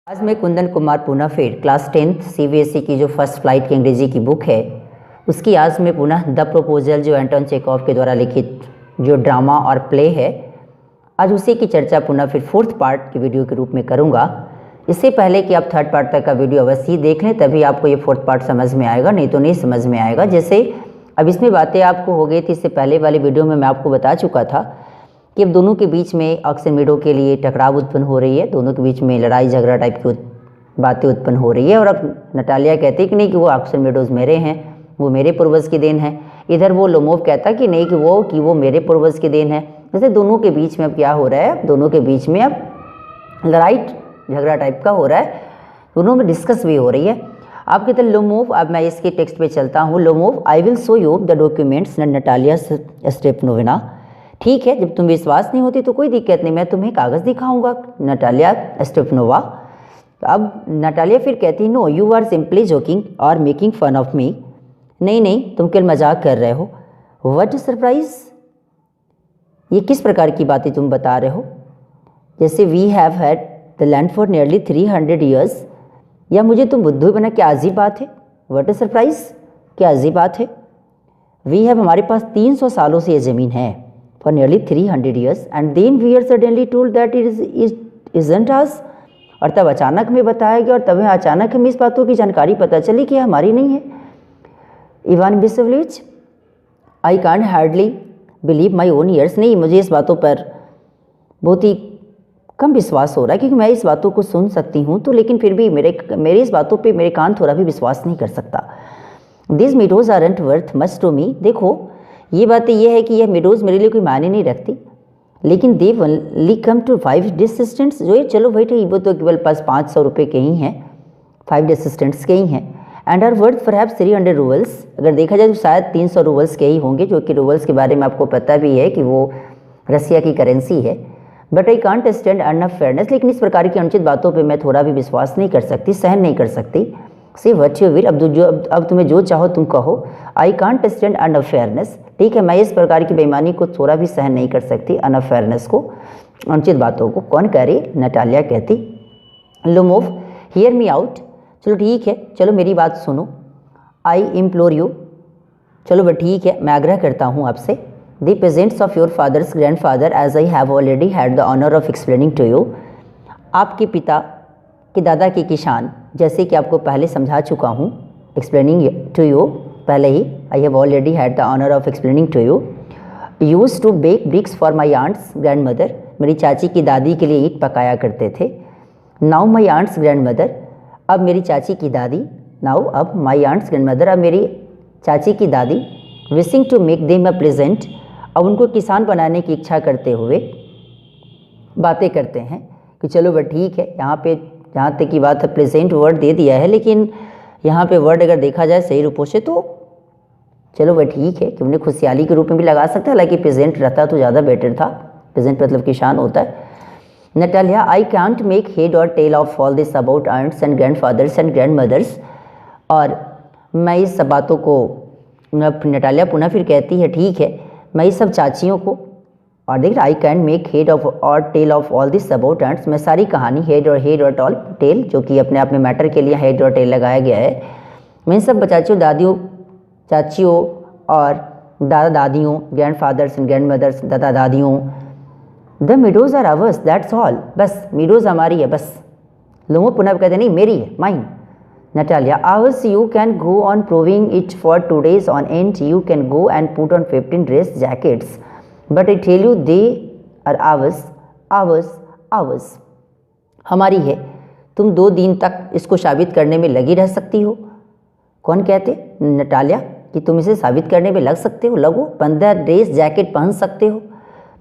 आज मैं कुंदन कुमार पुनः फिर क्लास 10th सीबीएसई की जो फर्स्ट फ्लाइट की अंग्रेजी की बुक है उसकी आज मैं पुनः द प्रपोजल जो एंटोन चेखव के द्वारा लिखित जो ड्रामा और प्ले है आज उसी की चर्चा पुनः फिर फोर्थ पार्ट की वीडियो के रूप में करूंगा। इससे पहले कि आप थर्ड पार्ट तक का वीडियो अवश्य देख लें तभी आपको ये फोर्थ पार्ट समझ में आएगा, नहीं तो नहीं समझ में आएगा। जैसे अब इसमें बातें आपको हो गई थी, इससे पहले वाली वीडियो में मैं आपको बता चुका था कि अब दोनों के बीच में ऑक्सीमीडो के लिए टकराव उत्पन्न हो रही है, दोनों के बीच में लड़ाई झगड़ा टाइप की बातें उत्पन्न हो रही है। और अब नटालिया कहती कि नहीं कि वो ऑक्सीमीडोज मेरे हैं, वो मेरे पूर्वज की देन है। इधर वो लोमोव कहता कि नहीं कि वो मेरे पूर्वज की देन है। जैसे दोनों के बीच में अब क्या हो रहा है, दोनों के बीच में अब लड़ाई झगड़ा टाइप का हो रहा है, दोनों में डिस्कस भी हो रही है। आप कहते हैं लोमोव, अब मैं इसके टेक्स्ट पे चलता हूँ। Lomov, I will show you the documents Natalia Stepanovna. ठीक है, जब तुम विश्वास नहीं होती तो कोई दिक्कत नहीं, मैं तुम्हें कागज़ दिखाऊंगा, नटालिया स्टेपनोवा। अब नटालिया फिर कहती no you are simply joking और मेकिंग फन ऑफ मी। नहीं तुम केवल मजाक कर रहे हो। व्हाट सरप्राइज, ये किस प्रकार की बातें तुम बता रहे हो। जैसे we have had the land for nearly 300 years, या मुझे तुम बुद्धू बना, क्या अजीब बात है। व्हाट अ सरप्राइज, क्या अजीब बात है। वी हैव, हमारे पास 300 सालों से ये ज़मीन है, for nearly 300 years, and then we are suddenly told that it isn't us. और तब अचानक में बताया गया और तब अचानक हमें इस बातों की जानकारी पता चली कि हमारी नहीं है। Ivan Vassilevitch, I can't hardly believe my own ears. नहीं, मुझे इस बातों पर बहुत ही कम विश्वास हो रहा है, क्योंकि मैं इस बातों को सुन सकती हूँ तो लेकिन फिर भी मेरे इस बातों पे मेरे कान थोड़ा भी विश्वास नहीं कर सकता। This meadows aren't worth much to me. देखो ये बातें ये है कि यह मीडोज मेरे लिए कोई मायने नहीं रखती, लेकिन दे ओनली कम टू 5 डिसिस्टेंट्स। जो ये चलो भाई ठीक, वो तो केवल पास 500 रुपये के ही हैं, 5 डिसिस्टेंट्स के ही हैं। And are worth perhaps 300 roubles. अगर देखा जाए तो शायद 300 रूबल्स के ही होंगे, जो कि रूबल्स के बारे में आपको पता भी है कि वो रसिया की करेंसी है। But I can't stand enough fairness, लेकिन इस प्रकार की अनुचित बातों पे मैं थोड़ा भी विश्वास नहीं कर सकती, सहन नहीं कर सकती। सी व्हाट यू विल, अब तुम्हें जो चाहो तुम कहो। I can't stand enough fairness. ठीक है, मैं इस प्रकार की बेईमानी को थोड़ा भी सहन नहीं कर सकती, अनफ फेयरनेस को, अनुचित बातों को। कौन कह रही, नटालिया कहती। Lomov, hear me out. चलो ठीक है, चलो मेरी बात सुनो। आई इम्प्लोर यू, चलो वह ठीक है, मैं आग्रह करता हूँ आपसे। The presence of your father's grandfather, as I have already had the honor of explaining to you. आपके पिता के दादा के किसान, जैसे कि आपको पहले समझा चुका हूँ, explaining to you, पहले ही I have already had the honor of explaining to you. Used to bake bricks for my aunt's grandmother. मेरी चाची की दादी के लिए ईंट पकाया करते थे। Now my aunt's grandmother, अब मेरी चाची की दादी। Now, अब my aunt's grandmother, अब मेरी चाची की दादी। Wishing to make them a present, अब उनको किसान बनाने की इच्छा करते हुए बातें करते हैं कि चलो वह ठीक है। यहाँ पे जहाँ तक की बात है प्रेजेंट वर्ड दे दिया है, लेकिन यहाँ पे वर्ड अगर देखा जाए सही रूपों से तो चलो वह ठीक है कि उन्हें खुशहाली के रूप में भी लगा सकते हैं, हालांकि प्रेजेंट रहता तो ज़्यादा बेटर था। प्रेजेंट मतलब किसान होता है। Natalia, I can't make head or tail of all this about aunts and grandfathers and grandmothers. और मैं इस सब बातों को, नटालिया पुनः फिर कहती है ठीक है, मैं इस सब चाचियों को, और देख I can make head of or tail of all this about aunts, मैं सारी कहानी हेड और टेल, जो कि अपने आप में मैटर के लिए हेड और टेल लगाया गया है, मैं इन सब चाचियों और दादा दादियों, grandfathers and grandmothers, दादा दादियों। The meadows are ours, that's all, बस मीडोज हमारी है बस। लोगों पुनः कहते नहीं मेरी है, mine. Natalia, ours you can go on proving it for 2 days on end. You can go and put on 15 dress jackets. But I tell you they are ours, ours, ours. हमारी है, तुम 2 दिन तक इसको साबित करने में लगी रह सकती हो। कौन कहते, नटालिया, कि तुम इसे साबित करने में लग सकते हो, लगो 15 ड्रेस जैकेट पहन सकते हो,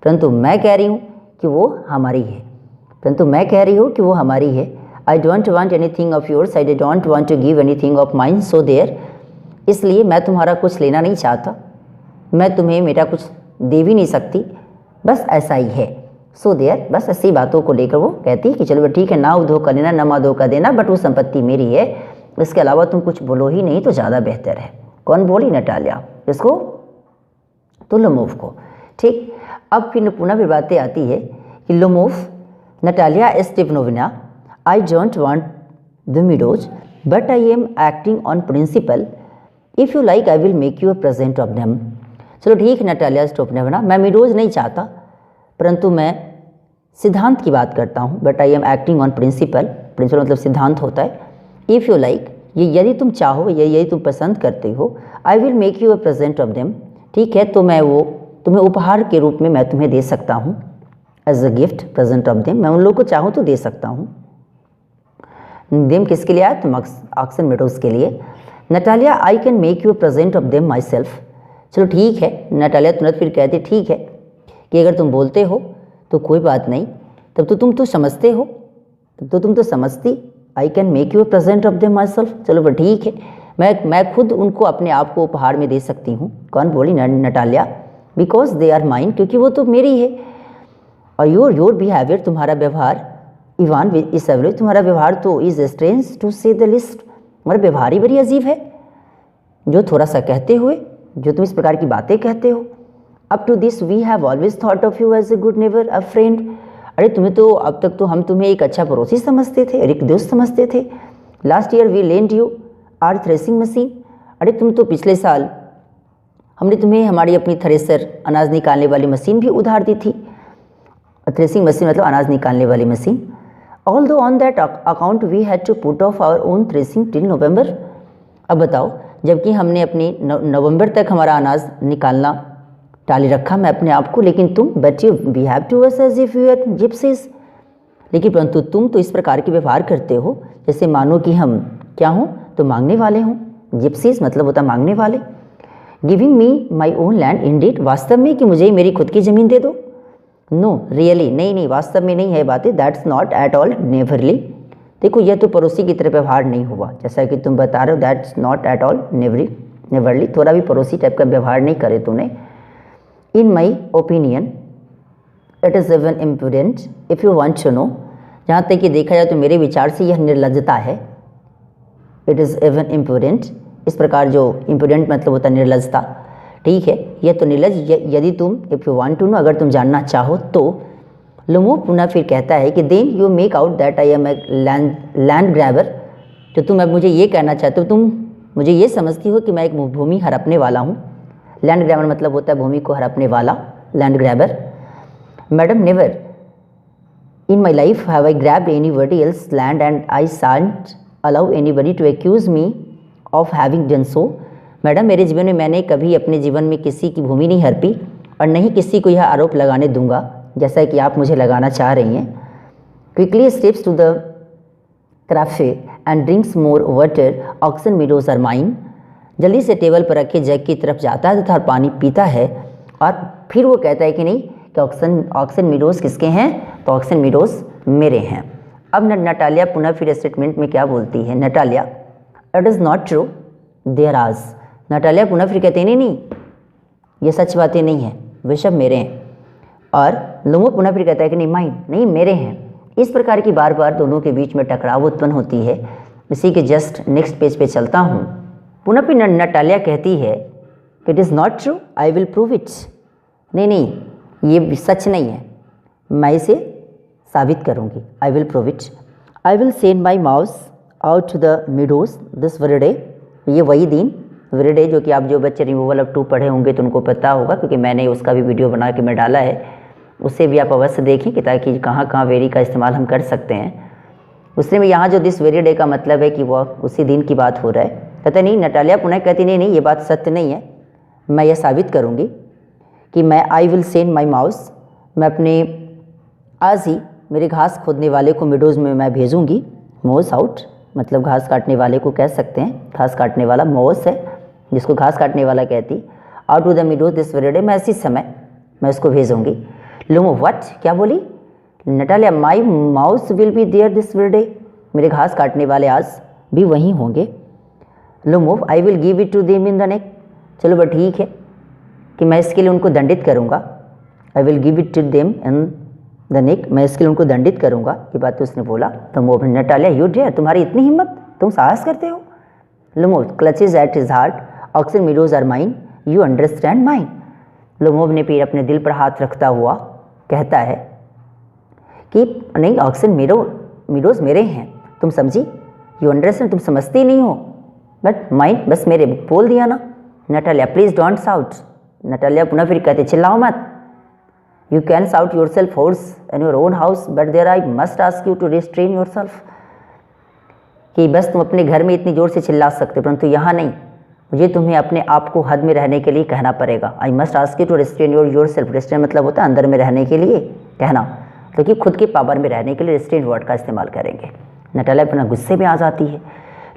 परंतु मैं कह रही हूँ कि वो हमारी है, I don't want anything of yours, I don't want to give anything of mine, so there, इसलिए मैं तुम्हारा कुछ लेना नहीं चाहता, मैं तुम्हें मेरा कुछ दे भी नहीं सकती, बस ऐसा ही है। so there, बस ऐसी बातों को लेकर वो कहती कि चलो ठीक है, ना धोखा देना ना माँ धोखा देना, बट वो संपत्ति मेरी है, इसके अलावा तुम कुछ बोलो ही नहीं तो ज़्यादा बेहतर है। कौन बोली, नटालिया, इसको तो लोमोव को। ठीक, अब फिर पुनः फिर बातें आती है कि Lomov, Natalia Stepanovna, I don't want the meadows but I am acting on principle, if you like I will make you a present of them. चलो ठीक है नटालिया स्टोपनेवना, मैं मीडोज नहीं चाहता परंतु मैं सिद्धांत की बात करता हूँ। But I am acting on principle, principle मतलब सिद्धांत होता है। इफ़ यू लाइक, ये यदि तुम चाहो, यदि तुम पसंद करते हो, आई will make you a present of them, ठीक है तो मैं वो तुम्हें उपहार के रूप में मैं तुम्हें दे सकता हूँ, as a gift present of them, मैं उन लोगों को चाहूँ तो दे सकता हूँ। देम किसके लिए आया, तुम ऑक्सन मेडोज के लिए। Natalia I can make you a present of them myself. चलो ठीक है, नटालिया तुरंत फिर कहती ठीक है कि अगर तुम बोलते हो तो कोई बात नहीं, तब तो तुम तो समझते हो, तब तो तुम तो समझती। आई can make you a present of them myself, चलो फिर ठीक है, मैं खुद उनको अपने आप को उपहार में दे सकती हूँ। कौन बोली, Natalia. Because they are mine, क्योंकि वो तो मेरी है। और योर बिहेवियर, तुम्हारा व्यवहार, इवान इस एवरेज, तुम्हारा व्यवहार तो इज स्ट्रेंज टू से द लिस्ट, तुम्हारा व्यवहार ही बड़ी अजीब है, जो थोड़ा सा कहते हुए, जो तुम इस प्रकार की बातें कहते हो। Up to this we have always thought of you as a good neighbour, a friend. अरे तुम्हें तो अब तक तो हम तुम्हें एक अच्छा पड़ोसी समझते थे, एक दोस्त समझते थे। Last year we lend you our threshing machine, अरे तुम तो पिछले साल हमने तुम्हें हमारी अपनी थ्रेसर, अनाज निकालने वाली मशीन भी उधार दी थी। थ्रेसिंग मशीन मतलब अनाज निकालने वाली machine. Although on that account we had to put off our own threshing till November. अब बताओ, जबकि हमने अपनी नवंबर तक हमारा अनाज निकालना टाले रखा, मैं अपने आप को, लेकिन तुम but you behave to us as if you are gypsies, लेकिन परंतु तुम तो इस प्रकार के व्यवहार करते हो जैसे मानो कि हम क्या हों, तो मांगने वाले हों। जिप्सीज मतलब होता मांगने वाले। Giving me my own land Indeed, वास्तव में कि मुझे मेरी खुद की ज़मीन दे दो। नो रियली, नहीं वास्तव में नहीं है बातें। दैट्स नॉट एट ऑल नेवरली, देखो यह तो पड़ोसी की तरह व्यवहार नहीं हुआ जैसा कि तुम बता रहे हो। That's not at all neighbourly, थोड़ा भी पड़ोसी टाइप का व्यवहार नहीं करे तूने। In my opinion it is even imprudent if you want to know, जहाँ तक कि देखा जाए तो मेरे विचार से यह निर्लज्जता है। इट इज़ इवन इम्प्रूडेंट, इस प्रकार जो इम्प्रूडेंट मतलब होता है निर्लज्जता, ठीक है यह तो निर्लज। यदि तुम if you want to know, अगर तुम जानना चाहो तो। लुमो पुनः फिर कहता है कि then you make out that I am a land grabber, तो तुम अब मुझे ये कहना चाहते हो, तुम मुझे ये समझती हो कि मैं एक भूमि हड़पने वाला हूँ। लैंड ग्रैबर मतलब होता है भूमि को हड़पने वाला, land grabber. Madam never in my life have I grabbed anybody else land and I shan't allow anybody to accuse me of having done so. Madam मेरे जीवन में मैंने कभी अपने जीवन में किसी की भूमि नहीं हड़पी और नहीं किसी को यह आरोप लगाने दूंगा जैसा कि आप मुझे लगाना चाह रही हैं। Quickly steps to the cafe and drinks more water, Oxen meadows are mine. जल्दी से टेबल पर रखे जग की तरफ जाता है तथा पानी पीता है और फिर वो कहता है कि नहीं कि ऑक्सन मीडोज किसके हैं, तो ऑक्सन मीडोज मेरे हैं। अब नटालिया पुनः फिर स्टेटमेंट में क्या बोलती है, Natalia it is not true there आज। नटालिया पुनः फिर कहते हैं नहीं ये सच बातें नहीं है, वे सब मेरे हैं। और लुमो पुनः फिर कहता है कि नहीं माइन, नहीं मेरे हैं। इस प्रकार की बार बार दोनों के बीच में टकराव उत्पन्न होती है। इसी के जस्ट नेक्स्ट पेज पे चलता हूँ। पुनः फिर नटालिया कहती है it is not true I will prove it, नहीं ये सच नहीं है, मैं इसे साबित करूँगी। I will prove it. I will send my mowers out to the meadows this very day, ये वही दिन वेरी डे जो कि आप जो बच्चे रिमूवल ऑफ 2 पढ़े होंगे तो उनको पता होगा, क्योंकि मैंने उसका भी वीडियो बना के मैं डाला है, उससे भी आप अवश्य देखें कि ताकि कहाँ कहाँ वेरी का इस्तेमाल हम कर सकते हैं। उससे में यहाँ जो दिस वेरी डे का मतलब है कि वह उसी दिन की बात हो रहा है। कहते नहीं, नटालिया पुनः कहती नहीं ये बात सत्य नहीं है, मैं यह साबित करूँगी कि मैं आई विल सेंड माई माउस, मैं अपने आज ही मेरे घास खोदने वाले को मिडोज में मैं भेजूँगी। मोस आउट मतलब घास काटने वाले को कह सकते हैं, घास काटने वाला मोस है जिसको घास काटने वाला कहती। Out to the meadows this very day, मैं इसी समय मैं उसको भेजूँगी। लुमो व्हाट, क्या बोली Natalia, my mowers will be there this very day, मेरे घास काटने वाले आज भी वहीं होंगे। Lomov I will give it to them in the neck, चलो बट ठीक है कि मैं इसके लिए उनको दंडित करूँगा। I will give it to them in the neck, मैं इसके लिए उनको दंडित करूँगा। ये बात तो उसने बोला। तो वो नटालिया यू डेयर, तुम्हारी इतनी हिम्मत, तुम साहस करते हो। Lomov clutches at his heart, oxen meadows are mine, you understand mine. Lomov ने फिर अपने दिल पर हाथ रखता हुआ कहता है कि नहीं ऑक्सन मीडोज मेरे हैं, तुम समझी? यू अंडरस्टैंड, तुम समझती नहीं हो, बट माइंड बस मेरे बोल दिया ना। Natalia please don't shout. Natalia पुनः फिर कहते चिल्लाओ मत। You can shout yourself hoarse in your own house but there I must ask you to restrain yourself, कि बस तुम अपने घर में इतनी ज़ोर से चिल्ला सकते हो परंतु यहाँ नहीं, मुझे तुम्हें अपने आप को हद में रहने के लिए कहना पड़ेगा। I must ask you to restrain yourself. Restrain मतलब होता है अंदर में रहने के लिए कहना, तो कि खुद की पावर में रहने के लिए रिस्ट्रेन वर्ड का इस्तेमाल करेंगे। नटालिया अपना गुस्से में आ जाती है।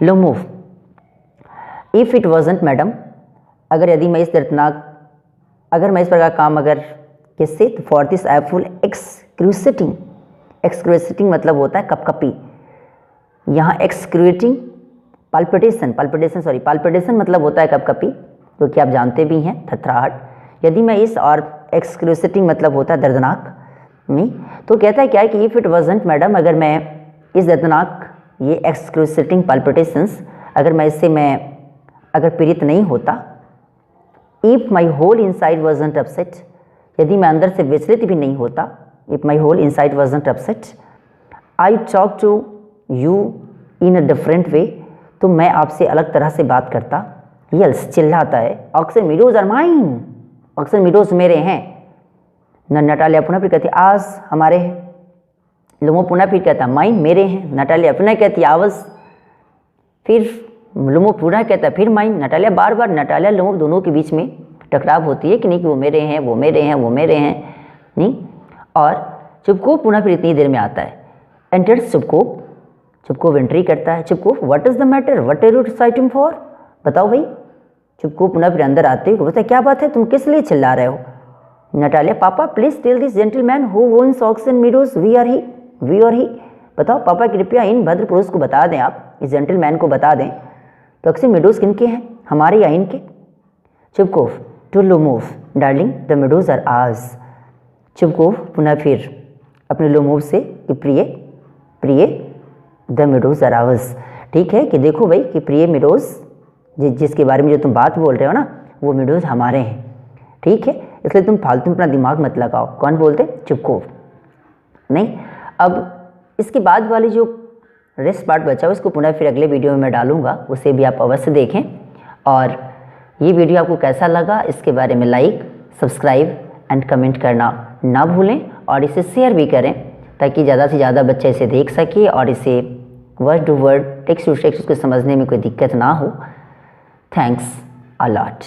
Lomov. If it wasn't madam, अगर यदि मैं इस दर्दनाक, अगर मैं इस प्रकार काम अगर किससे, तो फॉर दिस आई फुल एक्सक्रूसिटिंग। एक्सक्रूसिटिंग मतलब होता है कपकपी, यहाँ एक्सक्रूटिंग पाल्पिटेशन, पाल्पिटेशन मतलब होता है कपकपी, जो कि आप जानते भी हैं, थरथराहट। यदि मैं इस, और एक्सक्रूसिटिंग मतलब होता है दर्दनाक नहीं, तो कहता है क्या है कि इफ़ इट वॉजंट मैडम, अगर मैं इस दर्दनाक, ये एक्सक्रूसिटिंग पाल्पिटेशंस, अगर मैं इससे मैं अगर पीड़ित नहीं होता, if my whole inside wasn't upset, यदि मैं अंदर से विचलित भी नहीं होता, if my whole inside wasn't upset, I talk to you in a different way, तो मैं आपसे अलग तरह से बात करता। यल्स चिल्लाता है, Oxen meadows are mine, Oxen Meadows मेरे हैं। नटालिया पुनः फिर कहती आज हमारे हैं। लोमो पुनः फिर कहता माइन मेरे हैं। नटालिया पुनः कहती आवाज़, फिर लोमो पुनः कहता फिर माइन। नटालिया बार बार, नटालिया लोमो दोनों के बीच में टकराव होती है कि नहीं, कि वो मेरे हैं, वो मेरे हैं, वो मेरे हैं नहीं। और चुपको पुनः फिर इतनी देर में आता है। एंटर्स चुपको, चुपको एंट्री करता है। Chubukov what is the matter, what are you exciting for, बताओ भाई। चुपको पुनः फिर अंदर आते हुए बोलता है क्या बात है, तुम किस लिए चिल्ला रहे हो? नटालिया पापा please tell this gentleman who owns Oxen Meadows, we or he, बताओ पापा कृपया इन भद्र पुरुष को बता दें, आप इस जेंटलमैन को बता दें तो ऑक्सन मीडोज किनके हैं, हमारे या इनके? Chubukov to Lomov darling the meadows are ours. Chubukov पुनः फिर अपने लोमोव से कि प्रिय द मीडोज आर आवर्स, ठीक है कि देखो भाई कि प्रिय मीडोज, जिसके बारे में जो तुम बात बोल रहे हो ना, वो मीडोज हमारे हैं, ठीक है, इसलिए तुम फालतू अपना दिमाग मत लगाओ। कौन बोलते? चुपको नहीं। अब इसके बाद वाली जो रेस्ट पार्ट बचा उसको पुनः फिर अगले वीडियो में मैं डालूंगा, उसे भी आप अवश्य देखें। और ये वीडियो आपको कैसा लगा इसके बारे में लाइक, सब्सक्राइब एंड कमेंट करना ना भूलें, और इसे शेयर भी करें ताकि ज़्यादा से ज़्यादा बच्चे इसे देख सके और इसे word to word, text to text उसको समझने में कोई दिक्कत ना हो। Thanks a lot.